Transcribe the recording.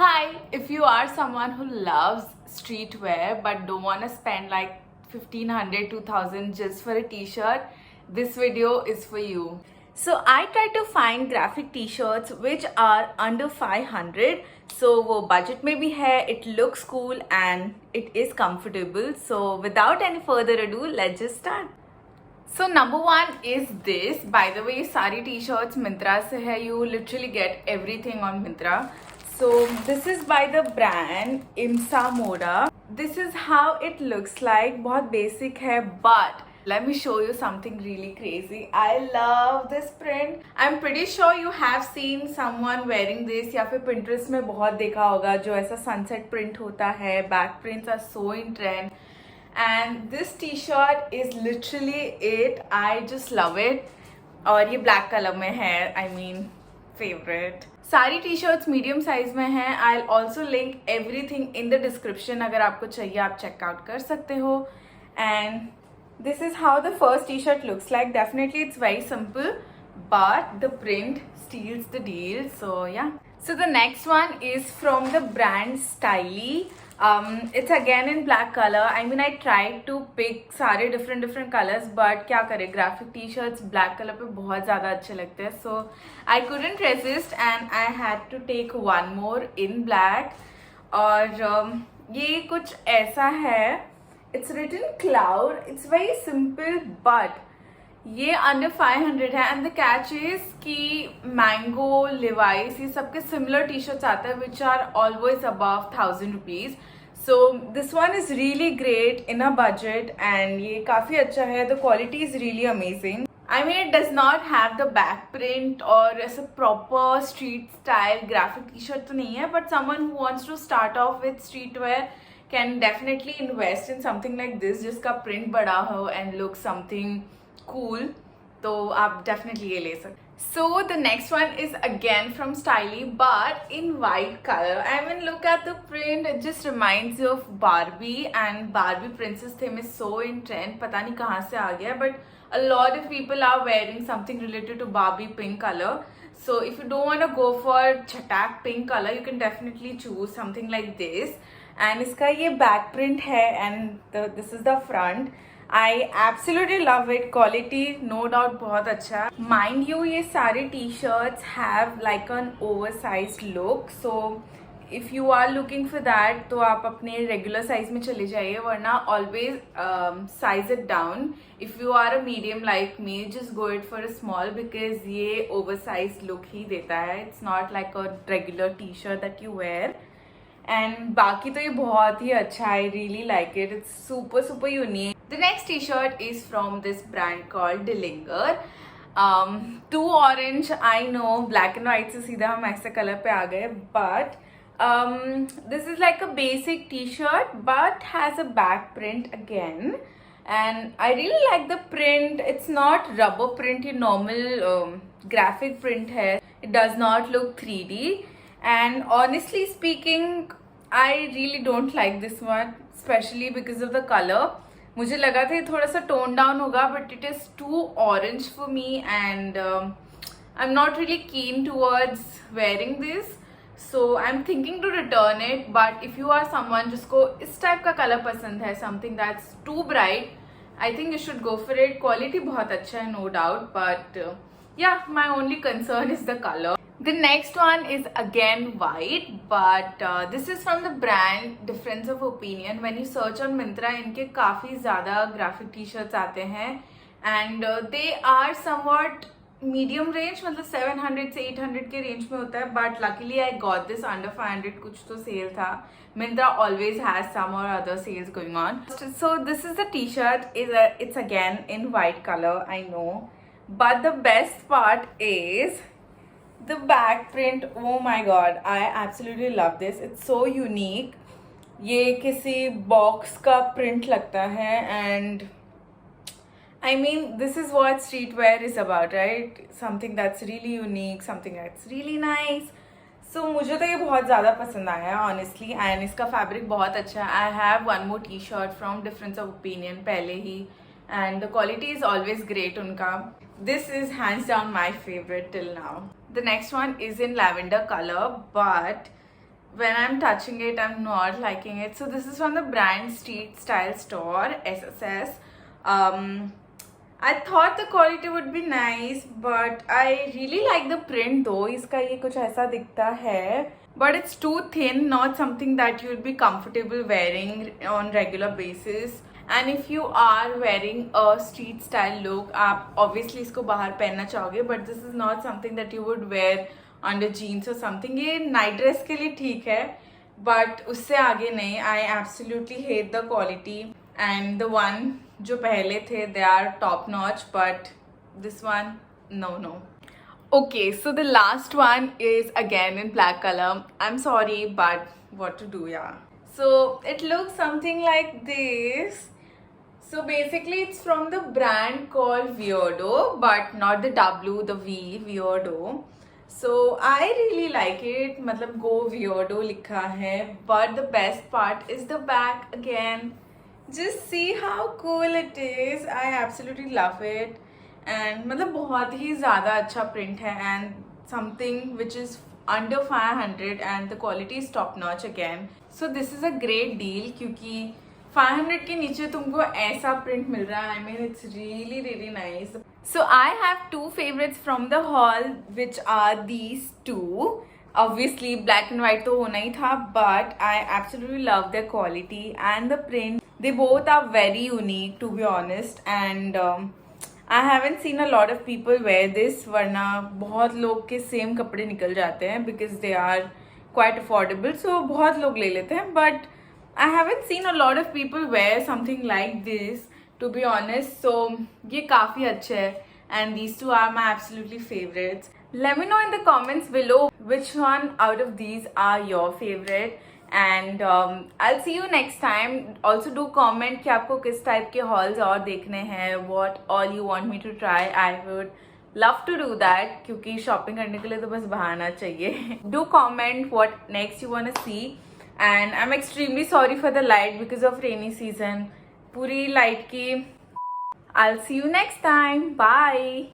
Hi, if you are someone who loves streetwear but don't want to spend like 1500 2000 just for a t-shirt, this video is for you. So I try to find graphic t-shirts which are under 500, so वो budget में भी है, it looks cool and it is comfortable. So without any further ado, let's just start. So number one is this. By the way, ये सारी t-shirts Myntra से है. You literally get everything on Myntra. So this is by the brand Imsa Moda. This is how it looks like. बहुत basic है, but let me show you something really crazy. I love this print. I'm pretty sure you have seen someone wearing this या फिर Pinterest में बहुत देखा होगा जो ऐसा sunset print होता है. Back prints are so in trend. And this t-shirt is literally it. I just love it. और ये black color में है. I mean, favorite. सारी टी शर्ट्स मीडियम साइज में हैं. I also link everything in the description. अगर आपको चाहिए आप चेकआउट कर सकते हो. And this is how the first T shirt looks like. Definitely it's very simple but the print steals the deal. So yeah, so the next one is from the brand Styly. It's again in black color. I mean, I tried to pick सारे different colors, but क्या करे, graphic t-shirts black color पे बहुत ज़्यादा अच्छे लगते हैं. So I couldn't resist and I had to take one more in black. और ये कुछ ऐसा है. It's written cloud. It's very simple, but ये अंडर 500 है. एंड द कैच इज कि मैंगो, लिवाइस, ये सबके सिमिलर टी शर्ट्स आते हैं which are always above 1000 rupees. So this one is really great in a budget and ये काफ़ी अच्छा है. The quality is really amazing. I mean it does not have the back print और ऐसे proper street style graphic T shirt तो नहीं है, but someone who wants to start off with streetwear can definitely invest in something like this जिसका print बड़ा हो and look something cool. तो आप definitely ये ले सकते. So the next one is again from Styly but in white color. I mean, look at the print. It just reminds you of Barbie and Barbie princess theme is so in trend. पता नहीं कहाँ से आ गया, but a lot of people are wearing something related to Barbie pink color. So if you don't want to go for chatak pink color, you can definitely choose something like this. And इसका ये back print है and this is the front. I absolutely love it. Quality no doubt बहुत अच्छा. Mind you, ये सारे t-shirts have like an oversized look. So if you are looking for that, तो आप अपने regular size में चले जाइए, वरना always size it down. If you are a medium like me, just go it for a small because ये oversized look ही देता है. It's not like a regular t-shirt that you wear. And बाकी तो ये बहुत ही अच्छा है. I really like it. It's super unique. The next T shirt is from this brand called Dillinger. Too orange. I know black and white से सीधा हम ऐसे कलर पे आ गए, but this is like a basic T shirt but has a back print again and I really like the print. It's not rubber print, ये normal graphic print है. It does not look 3D. And honestly speaking, I really don't like this one, especially because of the color. मुझे लगा था ये थोड़ा सा tone down होगा, but it is too orange for me and I'm not really keen towards wearing this. So I'm thinking to return it. But if you are someone जिसको इस type का कलर पसंद है, something that's too bright, I think you should go for it. Quality बहुत अच्छा है, no doubt, but yeah, my only concern is the color. The next one is again white, but this is from the brand Difference of Opinion. When you search on Myntra, इनके काफ़ी ज़्यादा graphic t-shirts आते हैं and they are somewhat medium range, मतलब 700 से 800 के range में होता है. But luckily I got this under 500. कुछ तो sale था. Myntra always has some or other sales going on. So this is the t-shirt. It's again in white color, I know, but the best part is the back print. Oh my god, I absolutely love this. It's so unique. ये किसी box का print लगता है and I mean this is what streetwear is about, right? Something that's really unique, something that's really nice. So मुझे तो ये बहुत ज़्यादा पसंद आया honestly, and इसका fabric बहुत अच्छा है. I have one more t-shirt from Difference of Opinion पहले ही and the quality is always great उनका. This is hands down my favorite till now. The next one is in lavender color, but when I'm touching it, I'm not liking it. So this is from the brand Street Style Store, SSS. I thought the quality would be nice, but I really like the print though. इसका ये कुछ ऐसा दिखता है, but it's too thin, not something that you'll be comfortable wearing on regular basis. And if you are wearing a street style look, आप obviously इसको बाहर पहनना चाहोगे, but this is not something that you would wear under jeans or something. ये night dress के लिए ठीक है, but उससे आगे नहीं. I absolutely hate the quality. And the one जो पहले थे, they are top notch, but this one, no. Okay, so the last one is again in black color. I'm sorry, but what to do, yeah. So it looks something like this. So basically it's from the brand called Weirdo, but not the W, the V, Weirdo. So I really like it, मतलब Go Weirdo लिखा है. But the best part is the back again. Just see how cool it is. I absolutely love it. And मतलब बहुत ही ज़्यादा अच्छा print है, and something which is under 500 and the quality is top notch again. So this is a great deal क्योंकि 500 के नीचे तुमको ऐसा print मिल रहा है. I mean it's really nice. So I have two favorites from the haul, which are these two. Obviously black and white तो होना ही था, but I absolutely love their quality and the print. They both are very unique, to be honest, and I haven't seen a lot of people wear this, वरना बहुत लोग के same कपड़े निकल जाते हैं because they are quite affordable, so बहुत लोग ले लेते हैं, but I haven't seen a lot of people wear something like this, to be honest. So ये काफ़ी अच्छे है, and these two are my absolutely favorites. Let me know in the comments below which one out of these are your favorite. And I'll see you next time. Also do comment कि आपको किस type के hauls और देखने हैं, what all you want me to try. I would love to do that क्योंकि shopping करने के लिए तो बस बहाना चाहिए. Do comment what next you wanna see. And I'm extremely sorry for the light because of rainy season. पूरी light की. I'll see you next time. Bye.